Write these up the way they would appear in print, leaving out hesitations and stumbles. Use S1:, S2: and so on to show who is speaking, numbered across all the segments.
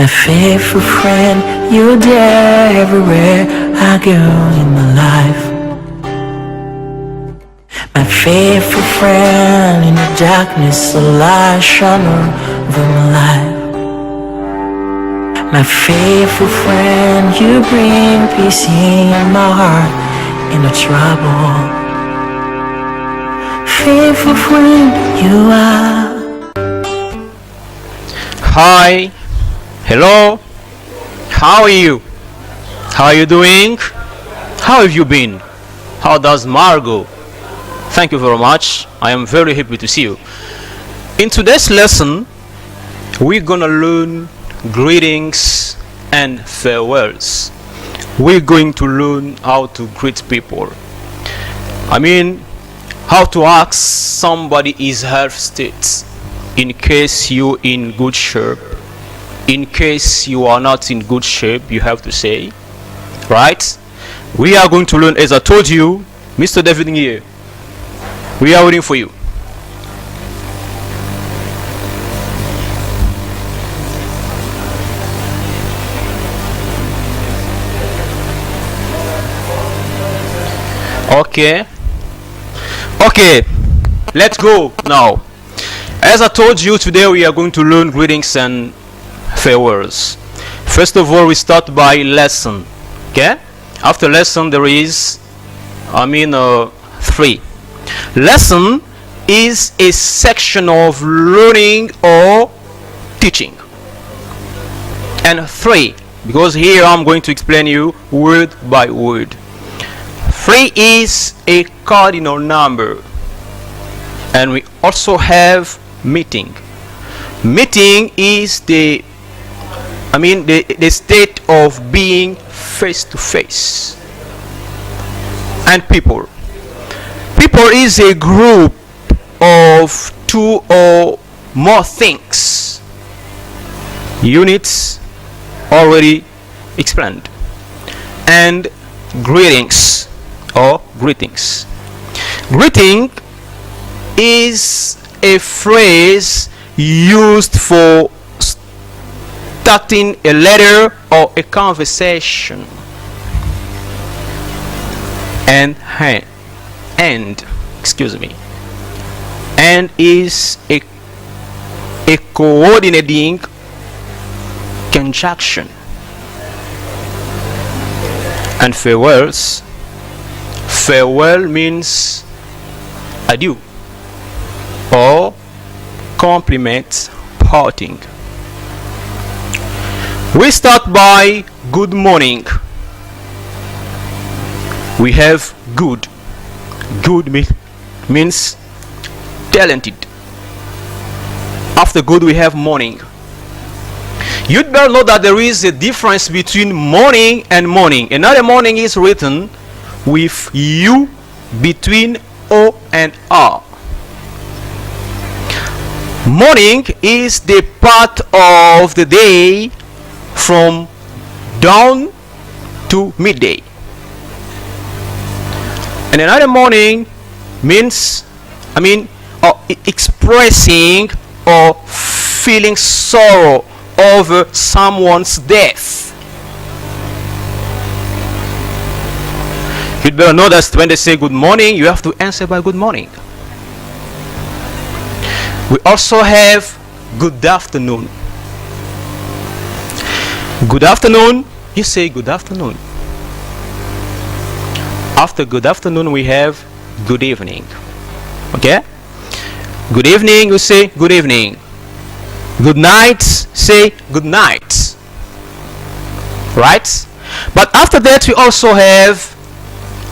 S1: My faithful friend, you're there everywhere I go in my life. My faithful friend, in the darkness, a light shone over my life. My faithful friend, you bring peace in my heart in the trouble. Faithful friend, you are.
S2: Hi, hello, how are you? How are you doing? How have you been? How does Margot? Thank you very much. I am very happy to see you. In today's lesson, we're gonna learn greetings and farewells. We're going to learn how to greet people. How to ask somebody his health state in case you're in good shape. In case you are not in good shape, you have to say, right? We are going to learn, as I told you, Mr. David here. We are waiting for you. Okay, let's go now. As I told you, today we are going to learn greetings and farewells. First of all, we start by lesson. Okay? After lesson, there is, three. Lesson is a section of learning or teaching. And three, because here I'm going to explain you word by word. 3 is a cardinal number. And we also have meeting. Meeting is the state of being face to face. And people is a group of 2 or more things. Units already explained. And greetings or greetings. Greeting is a phrase used for starting a letter or a conversation. And is a coordinating conjunction. And farewells. Farewell means adieu or compliment parting. We start by good morning. We have good. Good means talented. After good we have morning. You'd better know that there is a difference between morning and morning. Another morning is written with U between O and R. Morning is the part of the day from dawn to midday. And another morning means expressing or feeling sorrow over someone's death. You'd better know that when they say good morning, you have to answer by good morning. We also have good afternoon. Good afternoon, you say good afternoon. After good afternoon, we have good evening. Okay? Good evening, you say good evening. Good night, say good night. Right? But after that, we also have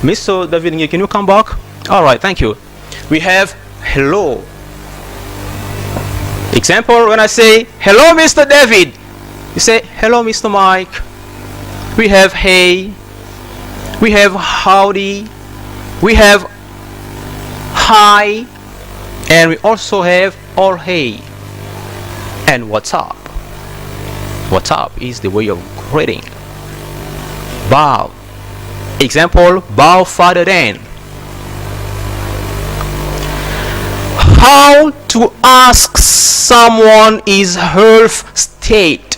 S2: Mr. David, can you come back? Alright, thank you. We have hello. Example, when I say hello Mr. David, you say hello Mr. Mike. We have hey. We have howdy. We have hi. And we also have all hey. And what's up? What's up is the way of greeting. Bow. Example, bow farther than. How to ask someone his health state.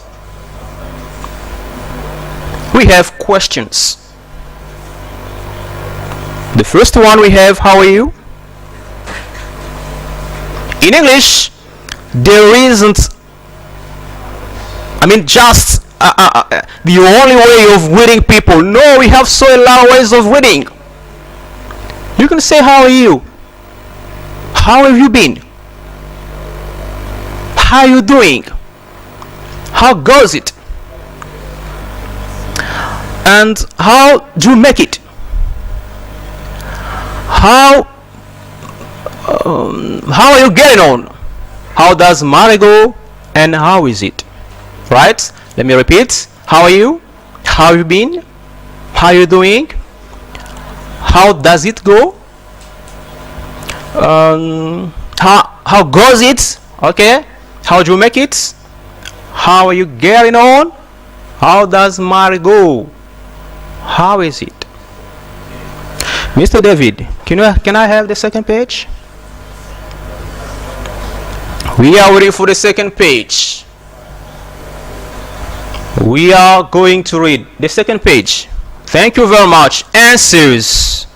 S2: we have questions. The first one we have, how are you? In English, there isn't, just the only way of greeting people. No, we have so a lot of ways of greeting. You can say, how are you? How have you been? How are you doing? How goes it? And how do you make it? How are you getting on? How does Mari go? And how is it? Right? Let me repeat. How are you? How have you been? How are you doing? How does it go? How goes it? Okay. How do you make it? How are you getting on? How does Mari go? How is it? Mr. David, can I have the second page? We are waiting for the second page. We are going to read the second page. Thank you very much. Answers.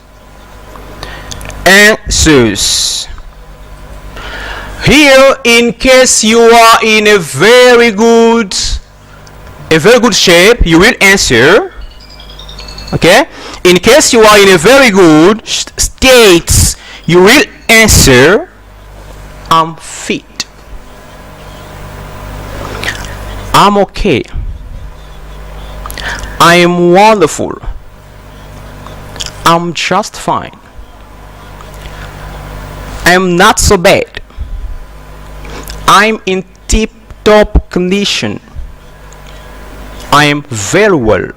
S2: Here, in case you are in a very good shape, you will answer. Okay? In case you are in a very good state, you will answer, I'm fit. I'm okay. I am wonderful. I'm just fine. I'm not so bad. I'm in tip-top condition. I am very well.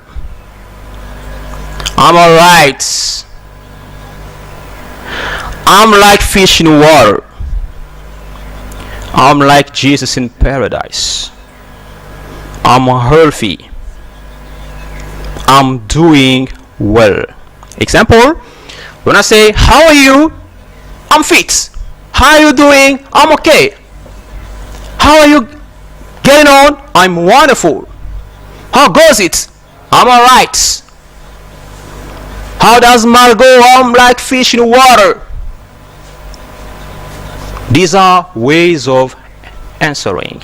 S2: I'm alright. I'm like fish in water. I'm like Jesus in paradise. I'm healthy. I'm doing well. Example, when I say, how are you? I'm fit. How are you doing? I'm okay. How are you getting on? I'm wonderful. How goes it? I'm alright. How does Mal go? I'm like fish in water. These are ways of answering.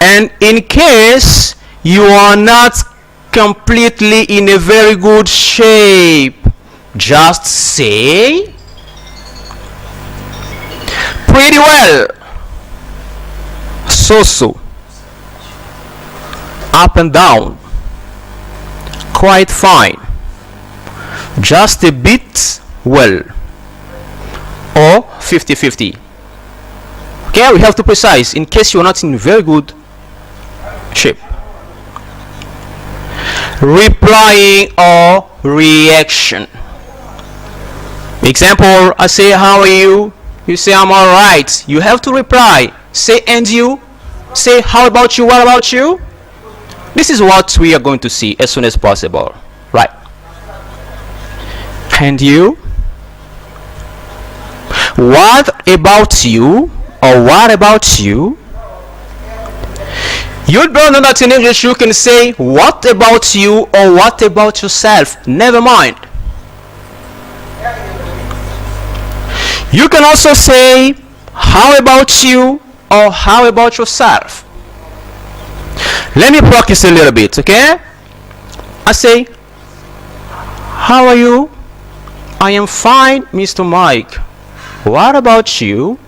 S2: And in case you are not completely in a very good shape, just say pretty well, so, up and down, quite fine, just a bit well, or 50-50. Okay, we have to precise in case you're not in very good shape. Replying or reaction. Example, I say, how are you? You say, I'm alright. You have to reply. Say, and you? Say, how about you? What about you? This is what we are going to see as soon as possible. Right. And you? What about you? Or what about you? You'd better know that in English you can say what about you or what about yourself. Never mind. You can also say how about you or how about yourself. Let me practice a little bit, okay? I say, how are you? I am fine, Mr. Mike. What about you?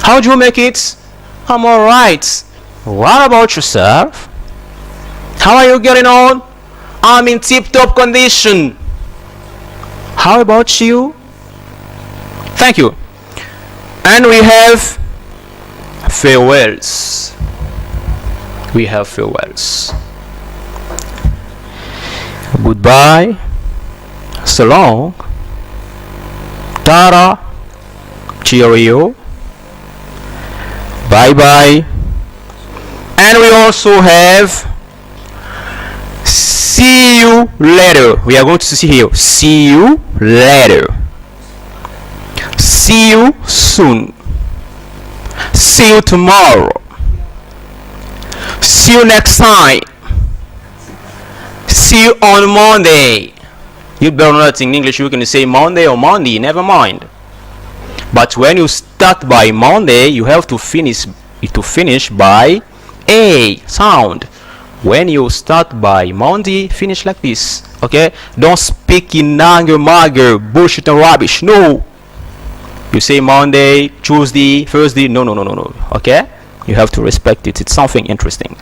S2: How do you make it? I'm alright. What about yourself? How are you getting on? I'm in tip-top condition. How about you? Thank you. And we have farewells. We have farewells. Goodbye. So long. Tara. Cheerio. Bye bye. And we also have see you later. We are going to see here. See you later. See you soon. See you tomorrow. See you next time. see you on Monday. You better not in English you can say Monday or Monday, never mind. But when you start by Monday, you have to finish by A sound. When you start by Monday, finish like this. Okay? Don't speak in anger, mager, bullshit and rubbish. No. You say Monday, Tuesday, Thursday. No. Okay? You have to respect it. It's something interesting.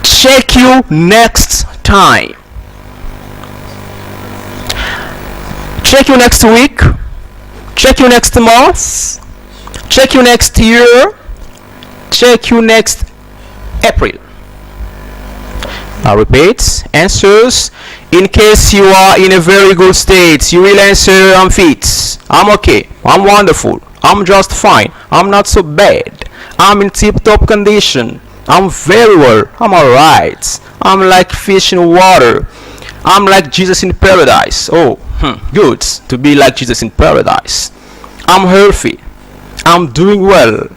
S2: Check you next time. Check you next week. Check you next month. Check you next year. Check you next April. I repeat, answers. In case you are in a very good state, you will answer, I'm fit, I'm okay, I'm wonderful, I'm just fine, I'm not so bad, I'm in tip-top condition, I'm very well, I'm alright, I'm like fish in water, I'm like Jesus in paradise. Oh, good to be like Jesus in paradise. I'm healthy, I'm doing well.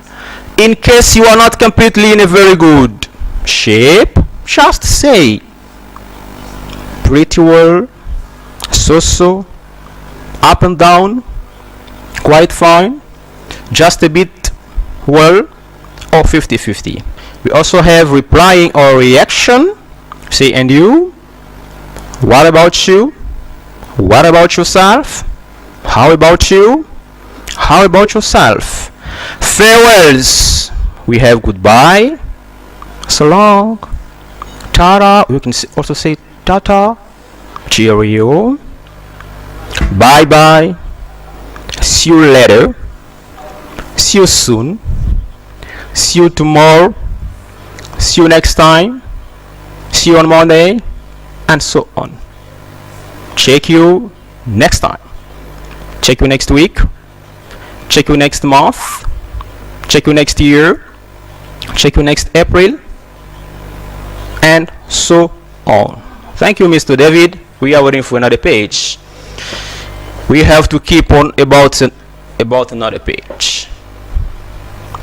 S2: In case you are not completely in a very good shape, just say pretty well, so, up and down, quite fine, just a bit well, or 50-50. We also have replying or reaction. Say, and you? What about you? What about yourself? How about you? How about yourself? Farewells. We have goodbye, so long, ta-da. We can also say ta-ta, cheerio, bye-bye, see you later, see you soon, see you tomorrow, see you next time, see you on Monday, and so on. Check you next time. Check you next week. Check you next month. Check you next year. Check you next April. And so on. Thank you, Mr. David. We are waiting for another page. We have to keep on about another page.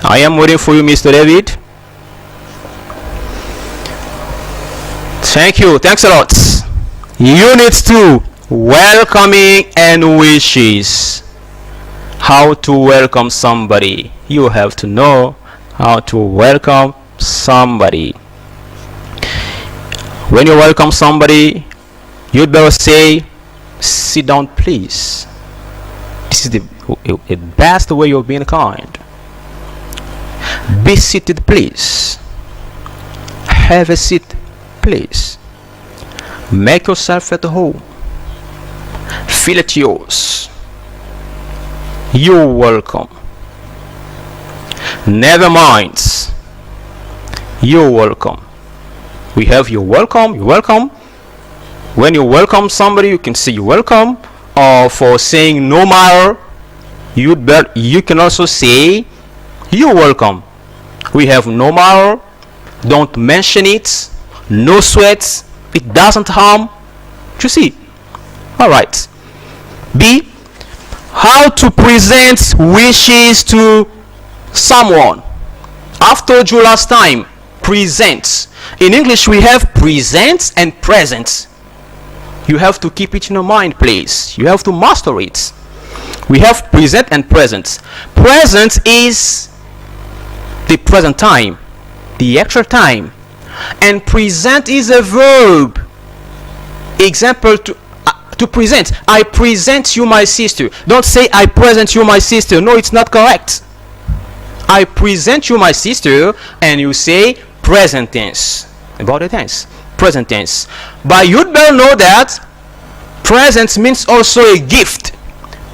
S2: I am waiting for you, Mr. David. Thank you. Thanks a lot. Unit 2. Welcoming and wishes. How to welcome somebody. You have to know how to welcome somebody. When you welcome somebody, you'd better say, sit down please. This is the best way of being kind. Be seated please. Have a seat please. Make yourself at home. Feel it yours. You're welcome. Never mind. You're welcome. We have you're welcome, you're welcome. When you welcome somebody, you can say you're welcome. Or for saying no matter, you can also say you're welcome. We have no matter. Don't mention it. No sweats. It doesn't harm. You see? Alright. B. How to present wishes to someone. I've told you last time. Present. In English we have present and present. You have to keep it in your mind, please. You have to master it. We have present and present. Present is the present time, the actual time, and present is a verb. Example, to present. I present you my sister. Don't say I present you my sister. No, it's not correct. I present you my sister, and you say present tense. About the tense, present tense. But you'd better know that present means also a gift.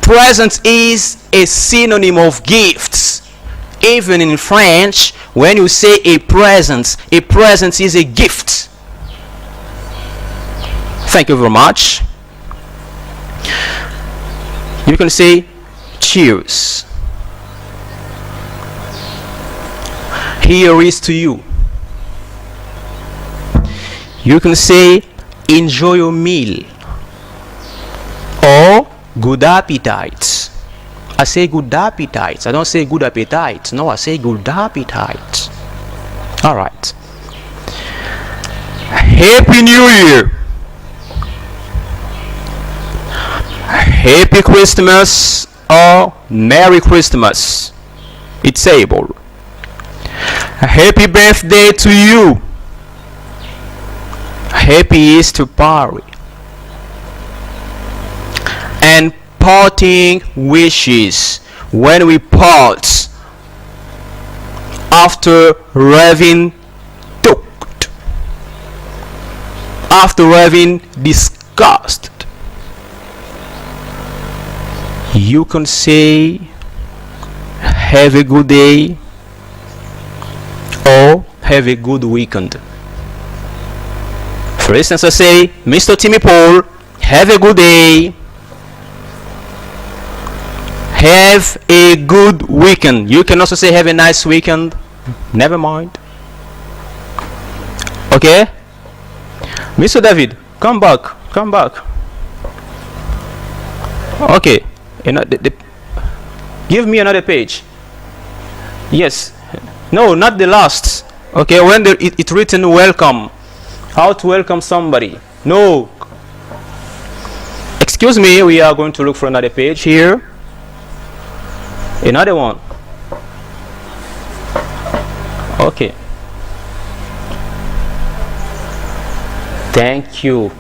S2: Present is a synonym of gifts. Even in French, when you say a present is a gift. Thank you very much. You can say cheers. Here is to you. You can say enjoy your meal or good appetite. I say good appetite. I don't say good appetite. No, I say good appetite. Alright. Happy New Year. Happy Christmas or Merry Christmas. It's able. Happy birthday to you. Happy Easter party. And parting wishes. When we part after having talked, after having discussed, you can say have a good day or have a good weekend. For instance, I say, Mr. Timmy Paul, have a good day. Have a good weekend. You can also say have a nice weekend. Never mind. Okay? Mr. David, come back. Come back. Okay. Give me another page. Yes. No, not the last. Okay, when it's written welcome. How to welcome somebody. No. Excuse me, we are going to look for another page here. Another one. Okay. Thank you.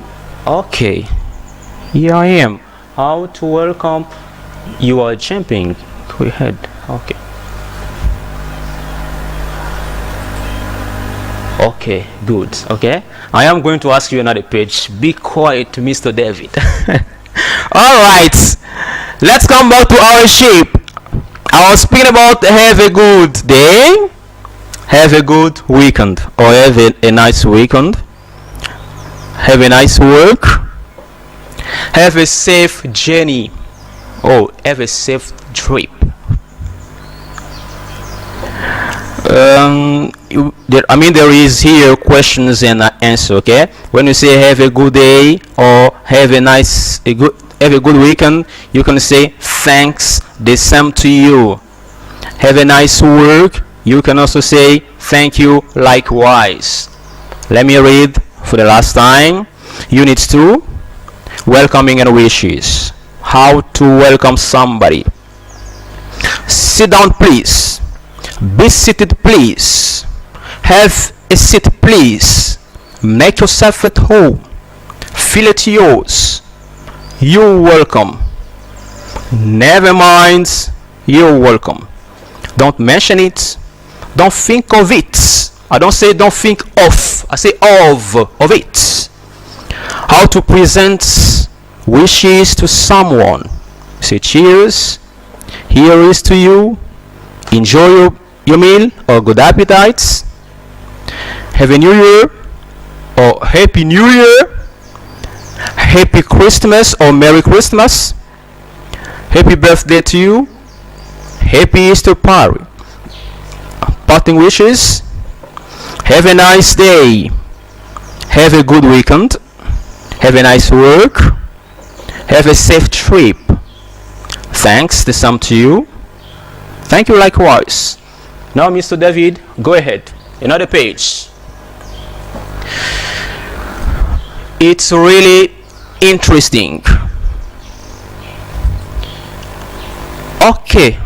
S2: Okay. Here I am. How to welcome. You are jumping. Go ahead. Okay. Okay, good. Okay. I am going to ask you another page. Be quiet, Mr. David. Alright. Let's come back to our shape. I was speaking about have a good day, have a good weekend, or have a nice weekend, have a nice work, have a safe journey, or have a safe trip. There is here questions and answer. Okay, when you say have a good day or have a good weekend, you can say thanks, the same to you. Have a nice work, you can also say thank you likewise. Let me read for the last time. Unit 2, welcoming and wishes. How to welcome somebody. Sit down please. Be seated please. Have a seat please. Make yourself at home. Feel it yours. You're welcome. Never mind, you're welcome. Don't mention it. Don't think of it. I don't say don't think of. I say of it. How to present wishes to someone. Say cheers. Here is to you. Enjoy your meal or good appetite. Have a new year or happy new year. Happy Christmas or Merry Christmas. Happy birthday to you. Happy Easter party. Parting wishes. Have a nice day. Have a good weekend. Have a nice work. Have a safe trip. Thanks, the same to you. Thank you likewise. Now, Mr. David, go ahead. Another page. It's really interesting. Okay,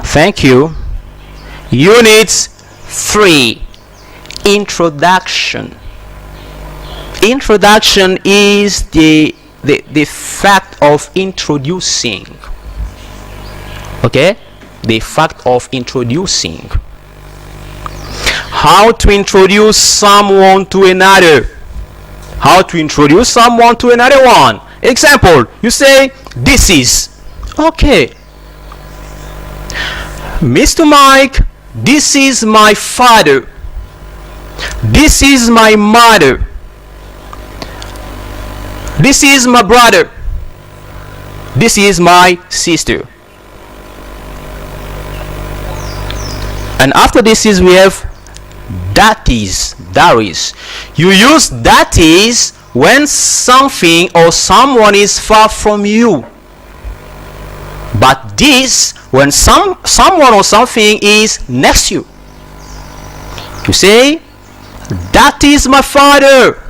S2: thank you. Unit 3, introduction. Introduction is the fact of introducing. Okay, the fact of introducing. How to introduce someone to another. How to introduce someone to another one. Example, you say this is. Okay, Mr. Mike, this is my father. This is my mother. This is my brother. This is my sister. And after this is we have that is. You use that is when something or someone is far from you. But this when someone or something is next to you. You say, that is my father.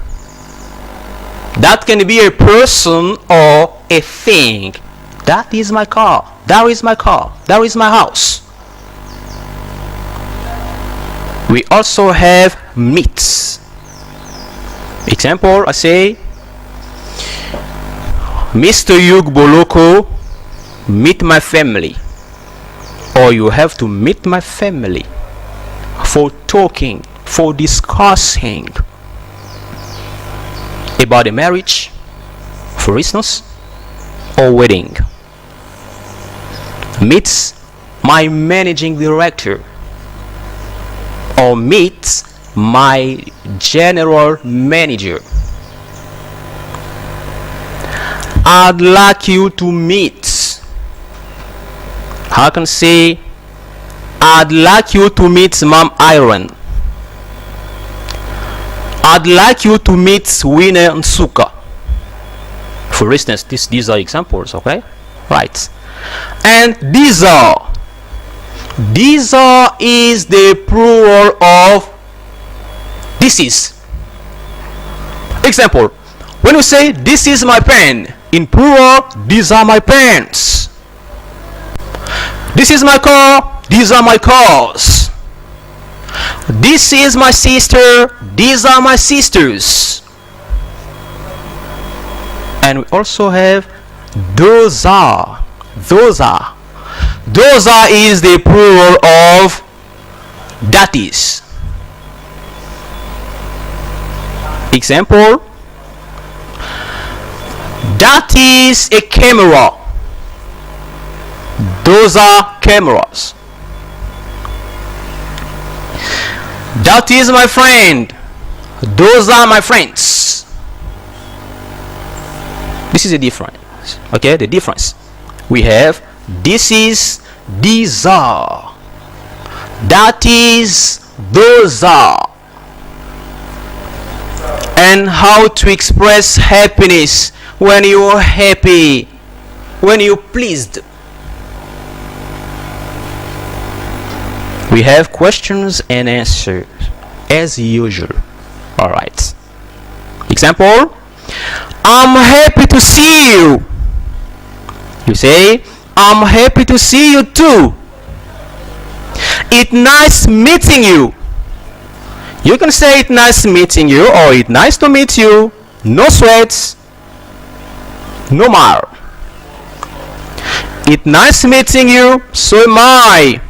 S2: That can be a person or a thing. That is my car. That is my car. That is my house. We also have meets. Example, I say, Mr. Yug Boloko, meet my family. Or you have to meet my family for talking, for discussing about a marriage, for instance, or wedding. Meets my managing director, or meets my general manager. I'd like you to meet. I can say, I'd like you to meet Mom Iron. I'd like you to meet Winner NSUKA. For instance, these are examples, okay? Right. And these are is the plural of this is. Example, when you say this is my pen, in plural, these are my pens. This is my car, these are my cars. This is my sister, these are my sisters. And we also have those are. Those are is the plural of that is. Example, that is a camera. Those are cameras. That is my friend. Those are my friends. This is a difference. Okay, the difference. We have this is, these are. That is, those are. And how to express happiness when you are happy, when you are pleased. We have questions and answers as usual. Alright. Example, I'm happy to see you. You say, I'm happy to see you too. It's nice meeting you. You can say it's nice meeting you, or it's nice to meet you. No sweats, no more. It's nice meeting you, so am I.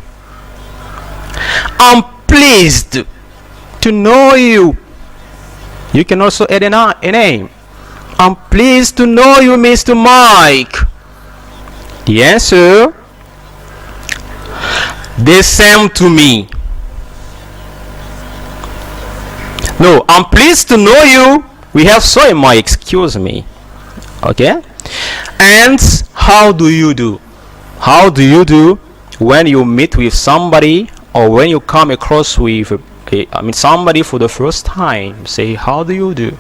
S2: I'm pleased to know you. You can also add a name. I'm pleased to know you, Mr. Mike. The answer, the same to me. No, I'm pleased to know you. We have so am I, excuse me. Okay? And how do you do? How do you do when you meet with somebody, or when you come across with somebody for the first time? Say, how do you do?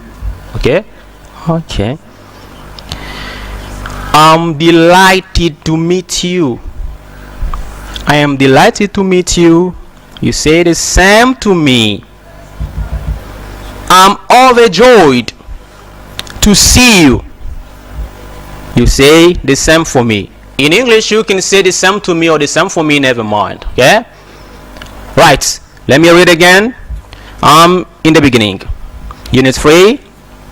S2: Okay? Okay. I'm delighted to meet you. I am delighted to meet you. You say the same to me. I'm overjoyed to see you. You say the same for me. In English, you can say the same to me or the same for me, never mind. Okay? Right. Let me read again. In the beginning. Unit 3,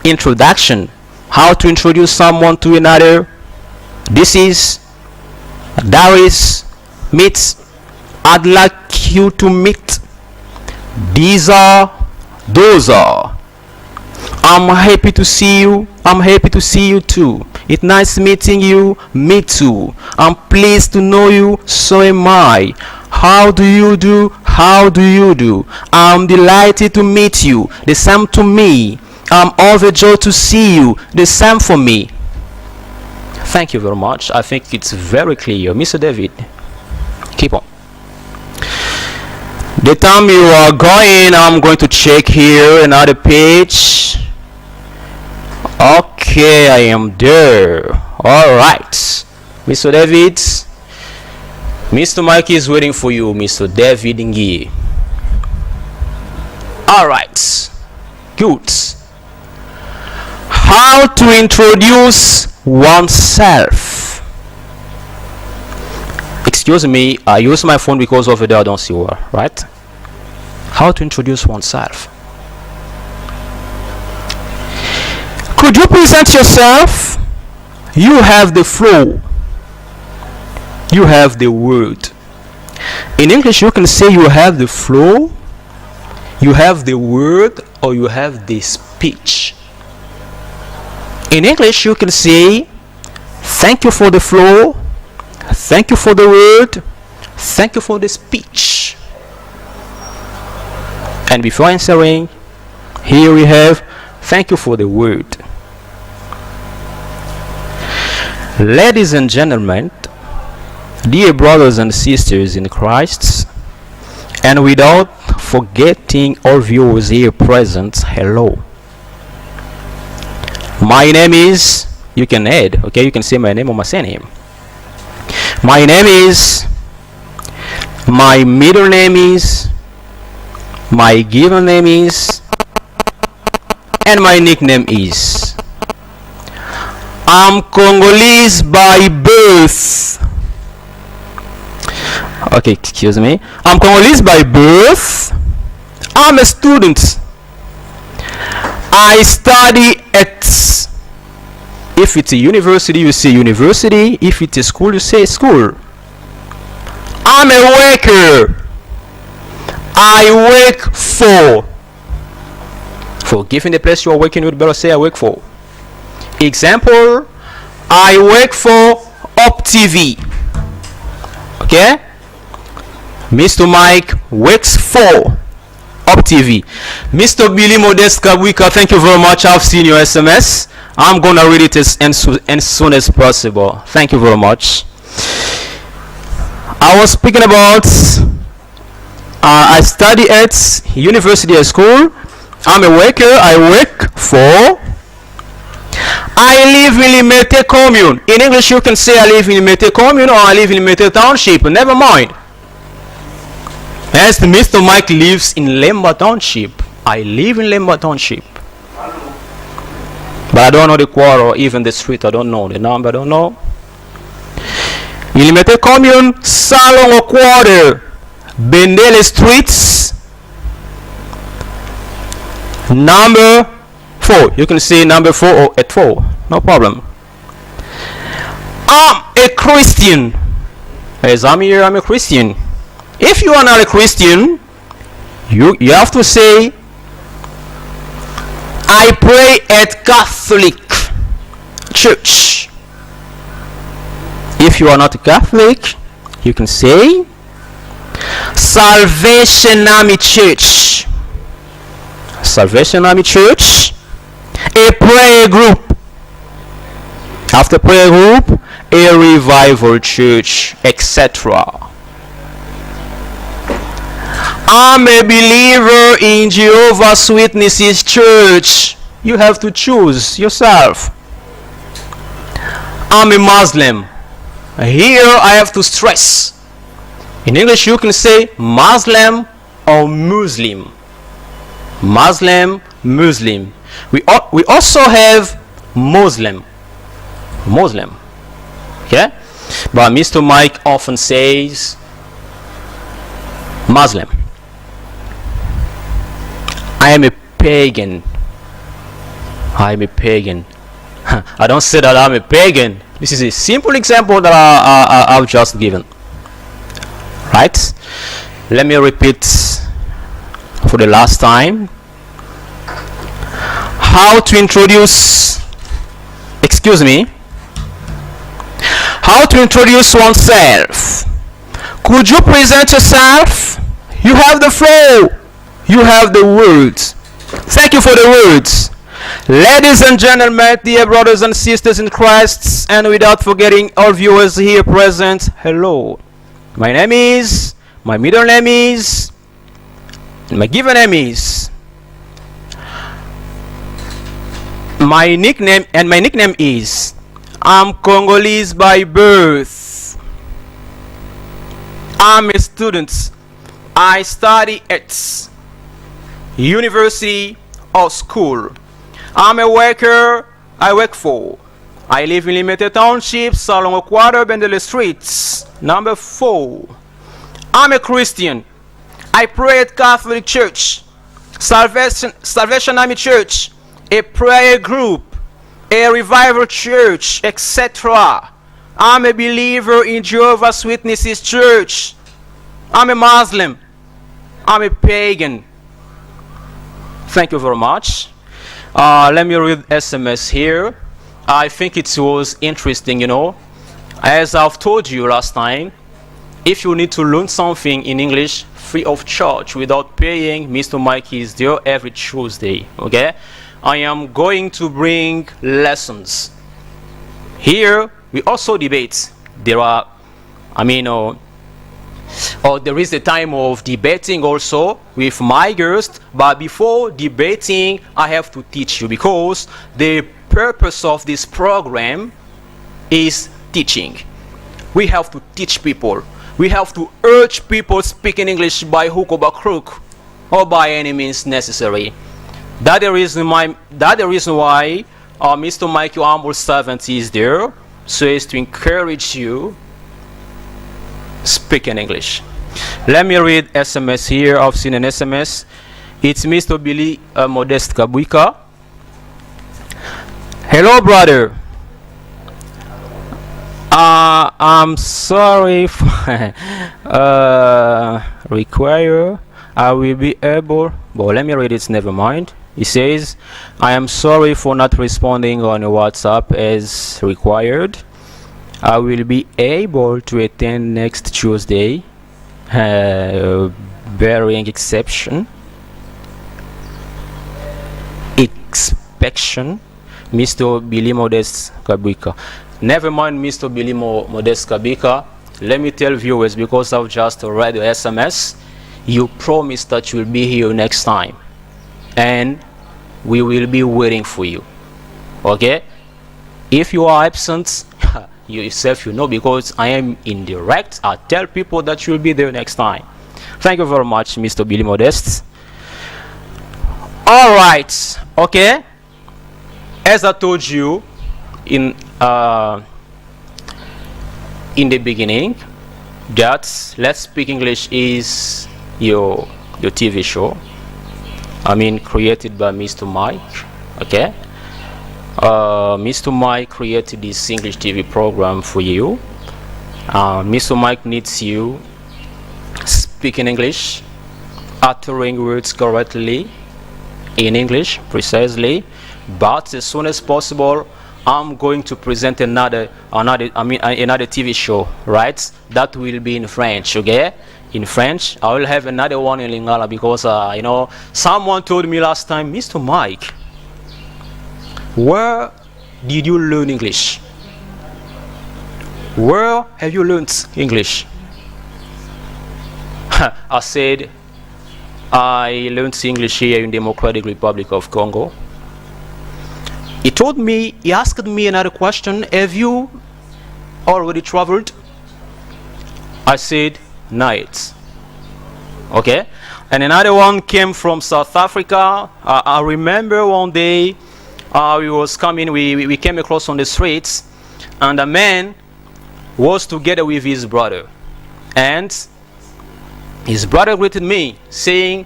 S2: introduction. How to introduce someone to another. This is, that is, meet. I'd like you to meet. These are, those are. I'm happy to see you. I'm happy to see you too. It's nice meeting you. Me too. I'm pleased to know you. So am I. How do you do? How do you do? I'm delighted to meet you. The same to me. I'm overjoyed to see you. The same for me. Thank you very much. I think it's very clear. Mr. David, keep on. The time you are going, I'm going to check here another page. Okay, I am there. Alright. Mr. David, Mr. Mike is waiting for you, Mr. David Ngi. Alright. Good. How to introduce oneself. Excuse me, I use my phone because over there I don't see her, right? How to introduce oneself. Could you present yourself? You have the flow. You have the word. In English, you can say you have the flow, you have the word, or you have the speech. In English, you can say, thank you for the flow, thank you for the word, thank you for the speech. And before answering, here we have, thank you for the word. Ladies and gentlemen, dear brothers and sisters in Christ, and without forgetting all viewers here present, hello. My name is, you can add, okay, you can say my name or my surname. My name is, my middle name is, my given name is, and my nickname is. I'm Congolese by birth. Okay, excuse me. I'm Congolese by birth. I'm a student. I study at, if it's a university, you say university. If it's a school, you say school. I'm a worker. I work for. For given the place you are working, you'd better say I work for. Example, I work for Up TV. Okay? Mr. Mike works for Up TV. Mr. Billy Modest Kabwika, thank you very much. I've seen your SMS. I'm gonna read it as soon as possible. Thank you very much. I was speaking about I study at university or school. I'm a worker. I work for. I live in Limete commune. In English, you can say I live in Limete commune or I live in Limete township. Never mind. As Mr. Mike lives in Lemba township. I live in Lemba township. But I don't know the quarter or even the street. I don't know the number. I don't know. In Limete commune, Salon quarter, Bendele streets, number 4. You can say number 4 or at 4. No problem. I'm a Christian. As I'm here, I'm a Christian. If you are not a Christian, you have to say, I pray at Catholic Church. If you are not a Catholic, you can say, Salvation Army Church. Salvation Army Church. A prayer group. After prayer group, a revival church, etc. I'm a believer in Jehovah's Witnesses Church. You have to choose yourself. I'm a Muslim. Here I have to stress. In English you can say Muslim or Muslim. Muslim, Muslim. We also have Muslim. Muslim. Okay? But Mr. Mike often says Muslim. I am a pagan. I am a pagan. I don't say that I'm a pagan. This is a simple example that I've just given. Right? Let me repeat for the last time. How to introduce, excuse me, how to introduce oneself. Could you present yourself? You have the flow. You have the words. Thank you for the words. Ladies and gentlemen, dear brothers and sisters in Christ, and without forgetting all viewers here present, hello. My name is, my middle name is, and my given name is. My nickname is, I'm Congolese by birth. I'm a student. I study at university or school. I'm a worker. I work for. I live in limited townships along a quarter Bendeley streets. Number 4. I'm a Christian. I pray at Catholic Church, Salvation Army Church, a prayer group, a revival church, etc. I'm a believer in Jehovah's Witnesses Church. I'm a Muslim. I'm a pagan. Thank you very much. Let me read SMS here. I think it was interesting, As I've told you last time, if you need to learn something in English free of charge without paying, Mr. Mike is there every Tuesday. Okay? I am going to bring lessons. Here, we also debate. There is a time of debating also with my guests, but before debating, I have to teach you, because the purpose of this program is teaching. We have to teach people. We have to urge people speaking English by hook or by crook, or by any means necessary. That's the reason why Mr. Mike, your humble servant, is there, so as to encourage you speaking English. Let me read SMS here. I've seen an SMS. It's Mr. Billy Modest Kabwika. Hello, brother. I'm sorry for require. I will be able. Well, let me read it. Never mind. He says, I am sorry for not responding on WhatsApp as required. I will be able to attend next Tuesday, barring exception. Mr. Billy Modest Kabika. Never mind, Mr. Billy Modest Kabika. Let me tell viewers, because I've just read the SMS, you promise that you'll be here next time, and we will be waiting for you. Okay? If you are absent, you yourself, because I am indirect. I tell people that you'll be there next time. Thank you very much, Mr. Billy Modest. All right. Okay. As I told you in the beginning, that Let's Speak English is your TV show. Created by Mr. Mike. Okay. Mr. Mike created this English TV program for you. Mr. Mike needs you speaking English, uttering words correctly in English precisely. But as soon as possible, I'm going to present another TV show, right? That will be in French, okay? In French. I will have another one in Lingala, because someone told me last time, Mr. Mike, where did you learn English? Where have you learned English? I said, I learned English here in Democratic Republic of Congo. He asked me another question. Have you already traveled? I said, night. Okay. And another one came from South Africa. I remember one day we came across on the streets, and a man was together with his brother. And his brother greeted me saying,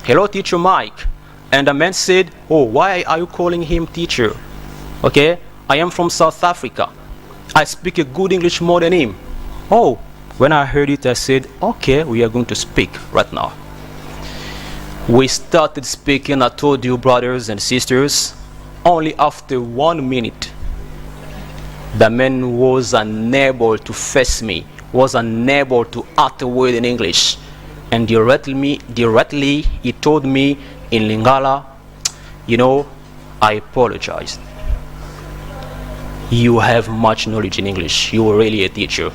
S2: hello, teacher Mike. And the man said, oh, why are you calling him teacher? Okay, I am from South Africa. I speak a good English more than him. Oh, when I heard it, I said, okay, we are going to speak right now. We started speaking, I told you, brothers and sisters, only after 1 minute, the man was unable to face me, was unable to utter a word in English. And directly, he told me in Lingala, I apologize. You have much knowledge in English. You are really a teacher.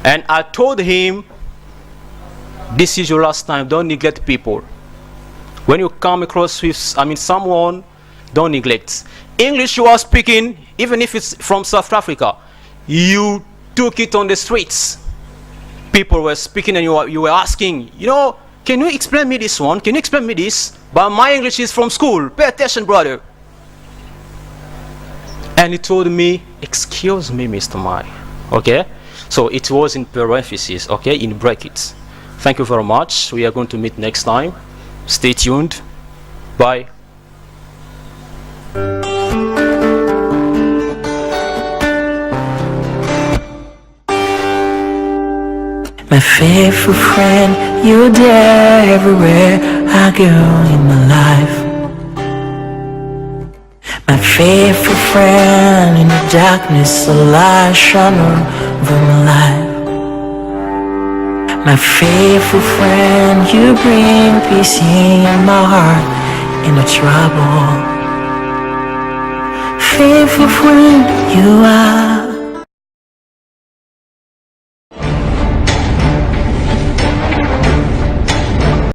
S2: And I told him, this is your last time. Don't neglect people. When you come across with someone, don't neglect. English you are speaking, even if it's from South Africa, you took it on the streets. People were speaking and you were asking, can you explain me this one? Can you explain me this? But my English is from school. Pay attention, brother. And he told me, excuse me, Mr. Mike. Okay? So it was in parentheses, okay, in brackets. Thank you very much. We are going to meet next time. Stay tuned. Bye.
S1: My faithful friend, you're there everywhere I go in my life. My faithful friend, in the darkness a light shine over my life. My faithful friend, you bring peace in my heart in the trouble. Faithful friend, you are